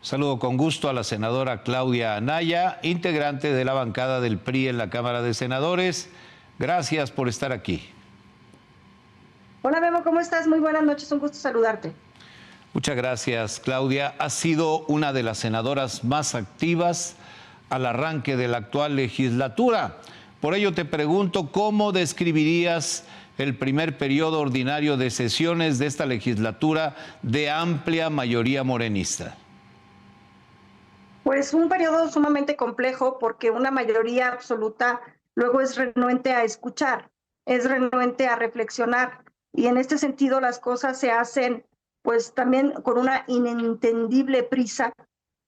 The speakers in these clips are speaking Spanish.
Saludo con gusto a la senadora Claudia Anaya, integrante de la bancada del PRI en la Cámara de Senadores. Gracias por estar aquí. Hola Memo, ¿cómo estás? Muy buenas noches, un gusto saludarte. Muchas gracias, Claudia. Has sido una de las senadoras más activas al arranque de la actual legislatura. Por ello te pregunto, ¿cómo describirías el primer periodo ordinario de sesiones de esta legislatura de amplia mayoría morenista? Pues un periodo sumamente complejo porque una mayoría absoluta luego es renuente a escuchar, es renuente a reflexionar y en este sentido las cosas se hacen pues también con una inentendible prisa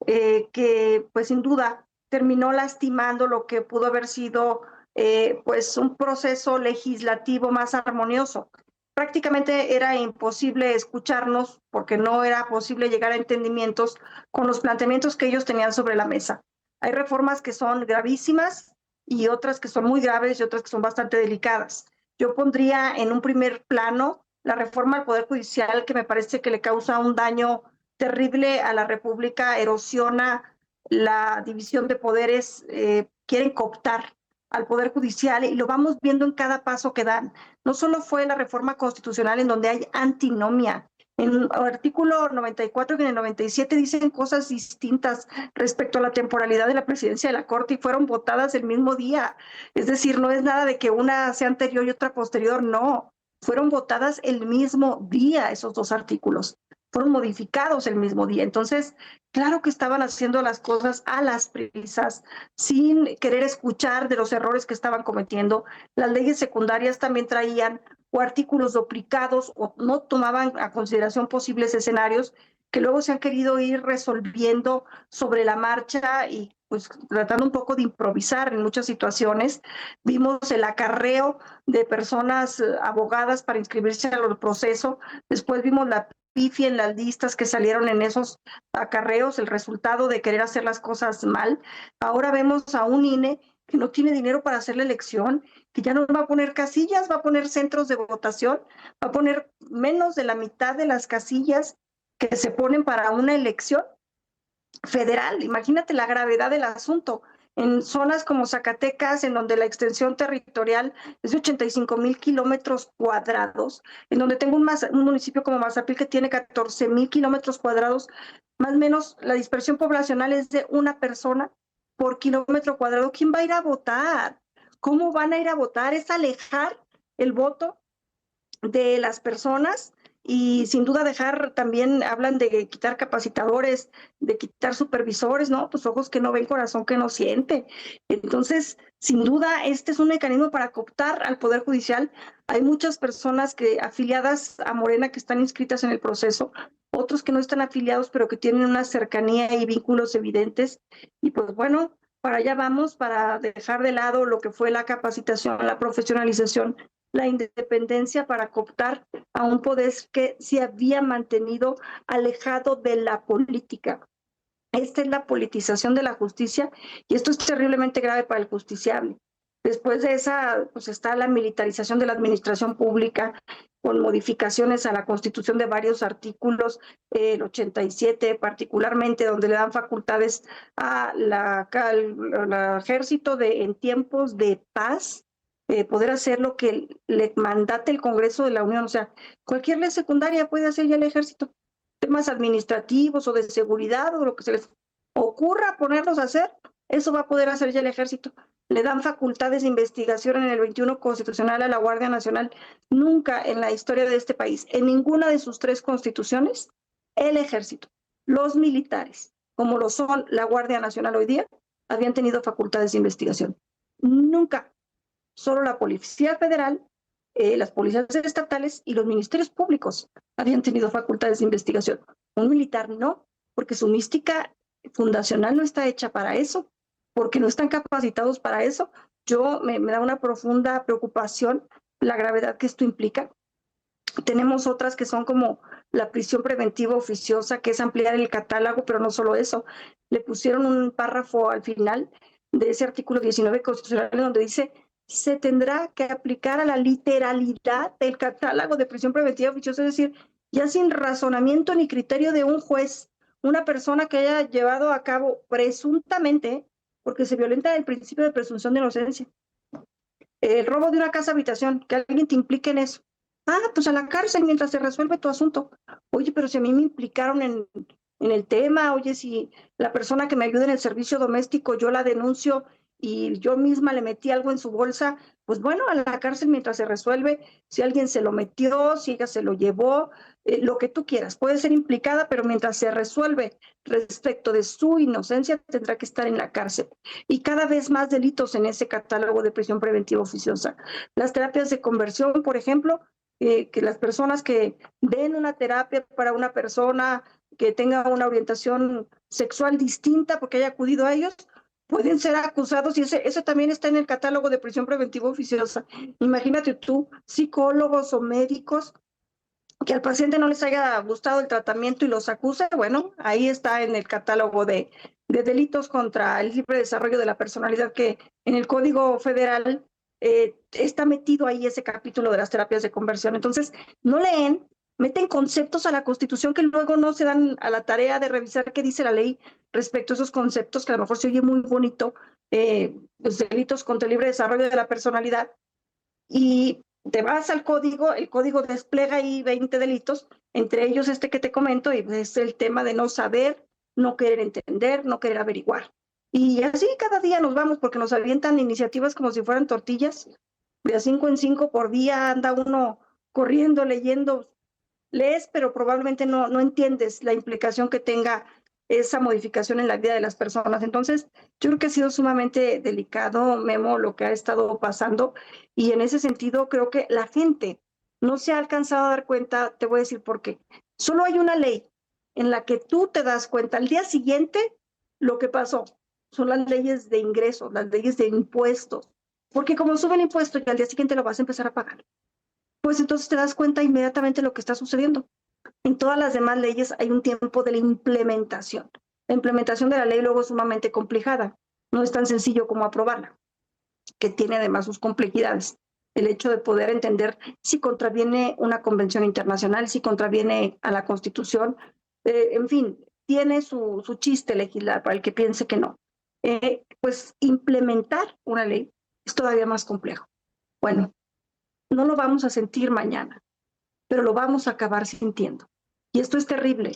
que pues sin duda terminó lastimando lo que pudo haber sido pues un proceso legislativo más armonioso. Prácticamente era imposible escucharnos porque no era posible llegar a entendimientos con los planteamientos que ellos tenían sobre la mesa. Hay reformas que son gravísimas y otras que son muy graves y otras que son bastante delicadas. Yo pondría en un primer plano la reforma al Poder Judicial, que me parece que le causa un daño terrible a la República, erosiona la división de poderes, quieren cooptar al Poder Judicial y lo vamos viendo en cada paso que dan. No solo fue la reforma constitucional en donde hay antinomia, en el artículo 94 y en el 97 dicen cosas distintas respecto a la temporalidad de la presidencia de la Corte y fueron votadas el mismo día. Es decir, no es nada de que una sea anterior y otra posterior, no. Fueron votadas el mismo día esos dos artículos. Fueron modificados el mismo día. Entonces, claro que estaban haciendo las cosas a las prisas, sin querer escuchar de los errores que estaban cometiendo. Las leyes secundarias también traían o artículos duplicados o no tomaban a consideración posibles escenarios que luego se han querido ir resolviendo sobre la marcha y pues tratando un poco de improvisar en muchas situaciones. Vimos el acarreo de personas abogadas para inscribirse al proceso, después vimos la pifia en las listas que salieron en esos acarreos, el resultado de querer hacer las cosas mal. Ahora vemos a un INE que no tiene dinero para hacer la elección, que ya no va a poner casillas, va a poner centros de votación, va a poner menos de la mitad de las casillas que se ponen para una elección federal. Imagínate la gravedad del asunto. En zonas como Zacatecas, en donde la extensión territorial es de 85,000 kilómetros cuadrados, en donde tengo un municipio como Mazapil que tiene 14,000 kilómetros cuadrados, más o menos la dispersión poblacional es de una persona por kilómetro cuadrado. ¿Quién va a ir a votar? ¿Cómo van a ir a votar? Es alejar el voto de las personas y sin duda dejar, también hablan de quitar capacitadores, de quitar supervisores, ¿no? Pues ojos que no ven, corazón que no siente. Entonces, sin duda, este es un mecanismo para cooptar al Poder Judicial. Hay muchas personas que afiliadas a Morena que están inscritas en el proceso, otros que no están afiliados, pero que tienen una cercanía y vínculos evidentes. Y pues bueno, para allá vamos, para dejar de lado lo que fue la capacitación, la profesionalización, la independencia para cooptar a un poder que se había mantenido alejado de la política. Esta es la politización de la justicia y esto es terriblemente grave para el justiciable. Después de esa, pues está la militarización de la administración pública con modificaciones a la Constitución de varios artículos, el 87 particularmente, donde le dan facultades al ejército en tiempos de paz, poder hacer lo que le mandate el Congreso de la Unión. O sea, cualquier ley secundaria puede hacer ya el ejército. Temas administrativos o de seguridad o lo que se les ocurra ponerlos a hacer, eso va a poder hacer ya el ejército. Le dan facultades de investigación en el 21 constitucional a la Guardia Nacional. Nunca en la historia de este país, en ninguna de sus 3 constituciones, el ejército, los militares, como lo son la Guardia Nacional hoy día, habían tenido facultades de investigación. Nunca. Solo la Policía Federal, las policías estatales y los ministerios públicos habían tenido facultades de investigación. Un militar no, porque su mística fundacional no está hecha para eso, porque no están capacitados para eso. Me da una profunda preocupación la gravedad que esto implica. Tenemos otras que son como la prisión preventiva oficiosa, que es ampliar el catálogo, pero no solo eso. Le pusieron un párrafo al final de ese artículo 19 constitucional donde dice: se tendrá que aplicar a la literalidad del catálogo de prisión preventiva oficiosa, es decir, ya sin razonamiento ni criterio de un juez una persona que haya llevado a cabo presuntamente, porque se violenta el principio de presunción de inocencia, el robo de una casa habitación, que alguien te implique en eso. Pues a la cárcel mientras se resuelve tu asunto. Oye, pero si a mí me implicaron en el tema, oye, si la persona que me ayuda en el servicio doméstico, yo la denuncio y yo misma le metí algo en su bolsa, pues bueno, a la cárcel mientras se resuelve, si alguien se lo metió, si ella se lo llevó, lo que tú quieras, puede ser implicada, pero mientras se resuelve respecto de su inocencia, tendrá que estar en la cárcel. Y cada vez más delitos en ese catálogo de prisión preventiva oficiosa. Las terapias de conversión, por ejemplo, que las personas que den una terapia para una persona que tenga una orientación sexual distinta porque haya acudido a ellos, pueden ser acusados y ese también está en el catálogo de prisión preventiva oficiosa. Imagínate tú, psicólogos o médicos que al paciente no les haya gustado el tratamiento y los acuse, bueno, ahí está en el catálogo de delitos contra el libre desarrollo de la personalidad que en el Código Federal está metido ahí ese capítulo de las terapias de conversión. Entonces, no leen, meten conceptos a la Constitución que luego no se dan a la tarea de revisar qué dice la ley respecto a esos conceptos, que a lo mejor se oye muy bonito, los delitos contra el libre desarrollo de la personalidad, y te vas al código, el código despliega ahí 20 delitos, entre ellos este que te comento, y es el tema de no saber, no querer entender, no querer averiguar. Y así cada día nos vamos porque nos avientan iniciativas como si fueran tortillas, de a 5 en 5 por día anda uno corriendo, leyendo, lees, pero probablemente no entiendes la implicación que tenga esa modificación en la vida de las personas. Entonces, yo creo que ha sido sumamente delicado, Memo, lo que ha estado pasando, y en ese sentido creo que la gente no se ha alcanzado a dar cuenta, te voy a decir por qué. Solo hay una ley en la que tú te das cuenta al día siguiente lo que pasó. Son las leyes de ingresos, las leyes de impuestos, porque como sube el impuesto y al día siguiente lo vas a empezar a pagar, pues entonces te das cuenta inmediatamente lo que está sucediendo. En todas las demás leyes hay un tiempo de la implementación. La implementación de la ley luego es sumamente complicada. No es tan sencillo como aprobarla, que tiene además sus complejidades. El hecho de poder entender si contraviene una convención internacional, si contraviene a la Constitución, en fin, tiene su chiste legislar para el que piense que no. Pues implementar una ley es todavía más complejo. Bueno, no lo vamos a sentir mañana, pero lo vamos a acabar sintiendo. Y esto es terrible,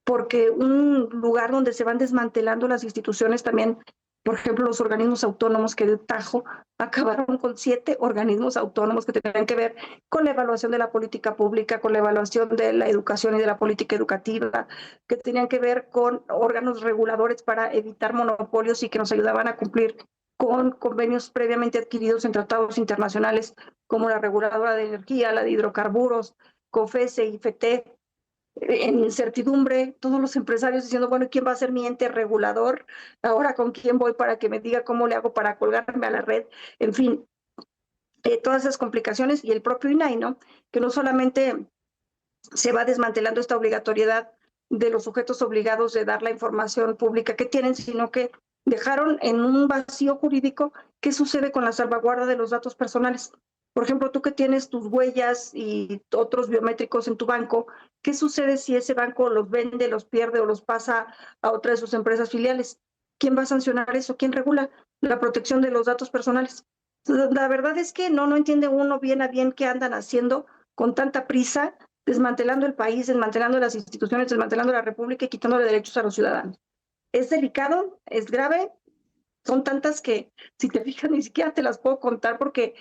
porque un lugar donde se van desmantelando las instituciones también, por ejemplo, los organismos autónomos que de tajo acabaron con 7 organismos autónomos que tenían que ver con la evaluación de la política pública, con la evaluación de la educación y de la política educativa, que tenían que ver con órganos reguladores para evitar monopolios y que nos ayudaban a cumplir con convenios previamente adquiridos en tratados internacionales como la reguladora de energía, la de hidrocarburos, COFESE y FETE, en incertidumbre, todos los empresarios diciendo, bueno, ¿quién va a ser mi ente regulador? Ahora, ¿con quién voy para que me diga cómo le hago para colgarme a la red? En fin, todas esas complicaciones y el propio INAI, ¿no? Que no solamente se va desmantelando esta obligatoriedad de los sujetos obligados de dar la información pública que tienen, sino que dejaron en un vacío jurídico qué sucede con la salvaguarda de los datos personales. Por ejemplo, tú que tienes tus huellas y otros biométricos en tu banco, ¿qué sucede si ese banco los vende, los pierde o los pasa a otra de sus empresas filiales? ¿Quién va a sancionar eso? ¿Quién regula la protección de los datos personales? La verdad es que no entiende uno bien a bien qué andan haciendo con tanta prisa, desmantelando el país, desmantelando las instituciones, desmantelando la República y quitándole derechos a los ciudadanos. Es delicado, es grave, son tantas que si te fijas ni siquiera te las puedo contar porque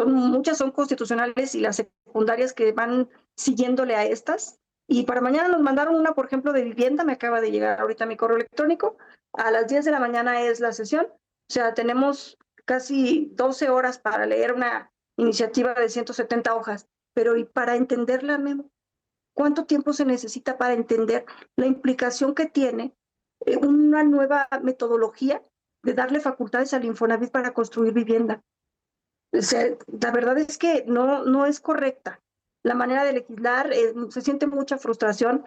muchas son constitucionales y las secundarias que van siguiéndole a estas. Y para mañana nos mandaron una, por ejemplo, de vivienda, me acaba de llegar ahorita mi correo electrónico, a las 10 de la mañana es la sesión, o sea, tenemos casi 12 horas para leer una iniciativa de 170 hojas, pero ¿y para entenderla, Memo? ¿Cuánto tiempo se necesita para entender la implicación que tiene una nueva metodología de darle facultades al Infonavit para construir vivienda? O sea, la verdad es que no es correcta la manera de legislar, se siente mucha frustración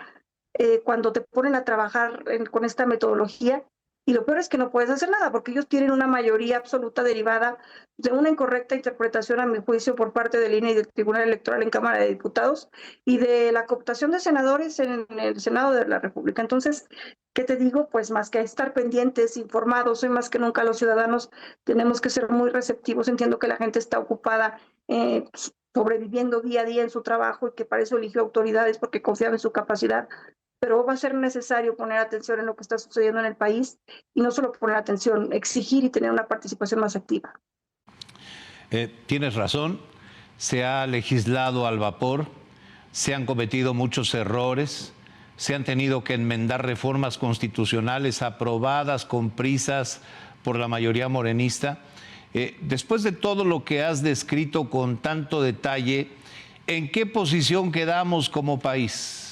cuando te ponen a trabajar con esta metodología Y lo peor es que no puedes hacer nada porque ellos tienen una mayoría absoluta derivada de una incorrecta interpretación, a mi juicio, por parte del INE y del Tribunal Electoral en Cámara de Diputados y de la cooptación de senadores en el Senado de la República. Entonces, ¿qué te digo? Pues más que estar pendientes, informados, hoy más que nunca los ciudadanos tenemos que ser muy receptivos. Entiendo que la gente está ocupada sobreviviendo día a día en su trabajo y que para eso eligió autoridades porque confiaba en su capacidad, pero va a ser necesario poner atención en lo que está sucediendo en el país y no solo poner atención, exigir y tener una participación más activa. Tienes razón, se ha legislado al vapor, se han cometido muchos errores, se han tenido que enmendar reformas constitucionales aprobadas con prisas por la mayoría morenista. Después de todo lo que has descrito con tanto detalle, ¿en qué posición quedamos como país?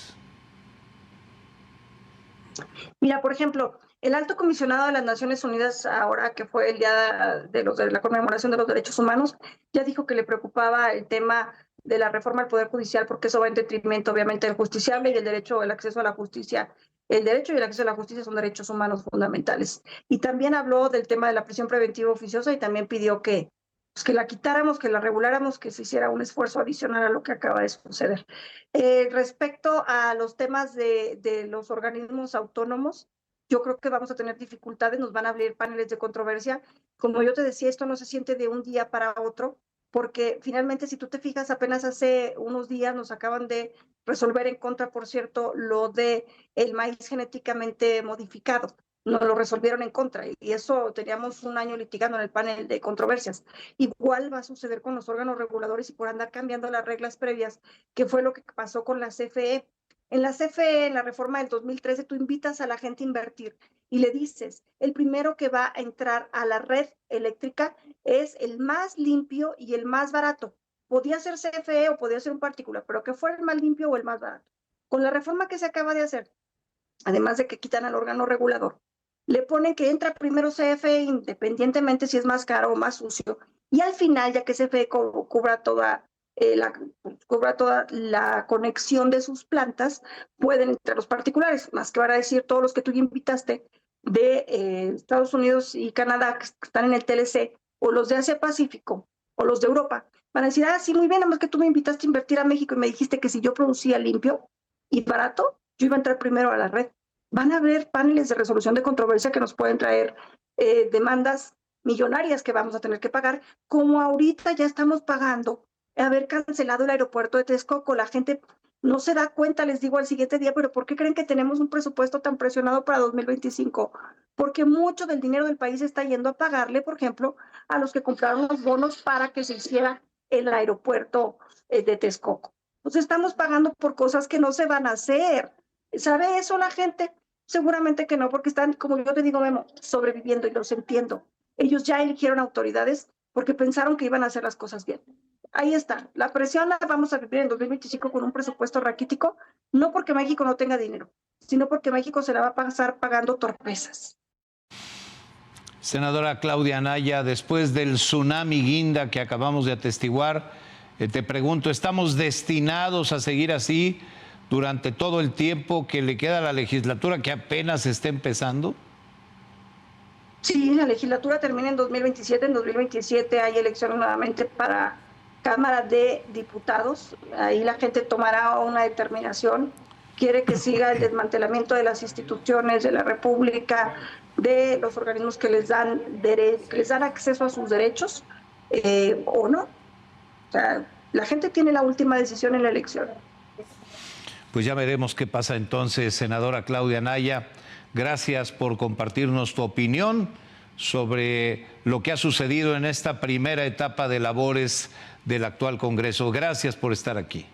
Mira, por ejemplo, el alto comisionado de las Naciones Unidas, ahora que fue el día de la conmemoración de los derechos humanos, ya dijo que le preocupaba el tema de la reforma al Poder Judicial porque eso va en detrimento, obviamente, del justiciable y el derecho al acceso a la justicia. El derecho y el acceso a la justicia son derechos humanos fundamentales. Y también habló del tema de la prisión preventiva oficiosa y también pidió que la quitáramos, que la reguláramos, que se hiciera un esfuerzo adicional a lo que acaba de suceder. Respecto a los temas de los organismos autónomos, yo creo que vamos a tener dificultades, nos van a abrir paneles de controversia. Como yo te decía, esto no se siente de un día para otro, porque finalmente, si tú te fijas, apenas hace unos días nos acaban de resolver en contra, por cierto, lo de el maíz genéticamente modificado. Nos lo resolvieron en contra y eso teníamos un año litigando en el panel de controversias. Igual va a suceder con los órganos reguladores y por andar cambiando las reglas previas, que fue lo que pasó con la CFE. En la CFE, en la reforma del 2013, tú invitas a la gente a invertir y le dices, el primero que va a entrar a la red eléctrica es el más limpio y el más barato. Podía ser CFE o podía ser un particular, pero que fuera el más limpio o el más barato. Con la reforma que se acaba de hacer, además de que quitan al órgano regulador, le ponen que entra primero CFE independientemente si es más caro o más sucio, y al final, ya que CFE cubra toda la conexión de sus plantas, pueden entrar los particulares, más que van a decir todos los que tú ya invitaste de Estados Unidos y Canadá, que están en el TLC, o los de Asia Pacífico, o los de Europa, van a decir, sí, muy bien, nada más que tú me invitaste a invertir a México y me dijiste que si yo producía limpio y barato, yo iba a entrar primero a la red. Van a haber paneles de resolución de controversia que nos pueden traer demandas millonarias que vamos a tener que pagar, como ahorita ya estamos pagando haber cancelado el aeropuerto de Texcoco. La gente no se da cuenta, les digo al siguiente día, pero ¿por qué creen que tenemos un presupuesto tan presionado para 2025? Porque mucho del dinero del país está yendo a pagarle, por ejemplo, a los que compraron los bonos para que se hiciera el aeropuerto de Texcoco. Entonces estamos pagando por cosas que no se van a hacer. ¿Sabe eso la gente? Seguramente que no, porque están, como yo te digo, Memo, sobreviviendo y los entiendo. Ellos ya eligieron autoridades porque pensaron que iban a hacer las cosas bien. Ahí está. La presión la vamos a vivir en 2025 con un presupuesto raquítico, no porque México no tenga dinero, sino porque México se la va a pasar pagando torpezas. Senadora Claudia Anaya, después del tsunami guinda que acabamos de atestiguar, te pregunto, ¿estamos destinados a seguir así durante todo el tiempo que le queda a la legislatura que apenas está empezando? Sí, la legislatura termina en 2027. En 2027 hay elecciones nuevamente para Cámara de Diputados. Ahí la gente tomará una determinación. Quiere que siga el desmantelamiento de las instituciones de la República, de los organismos que les dan acceso a sus derechos, o no. O sea, la gente tiene la última decisión en la elección. Pues ya veremos qué pasa entonces, senadora Claudia Anaya. Gracias por compartirnos tu opinión sobre lo que ha sucedido en esta primera etapa de labores del actual Congreso. Gracias por estar aquí.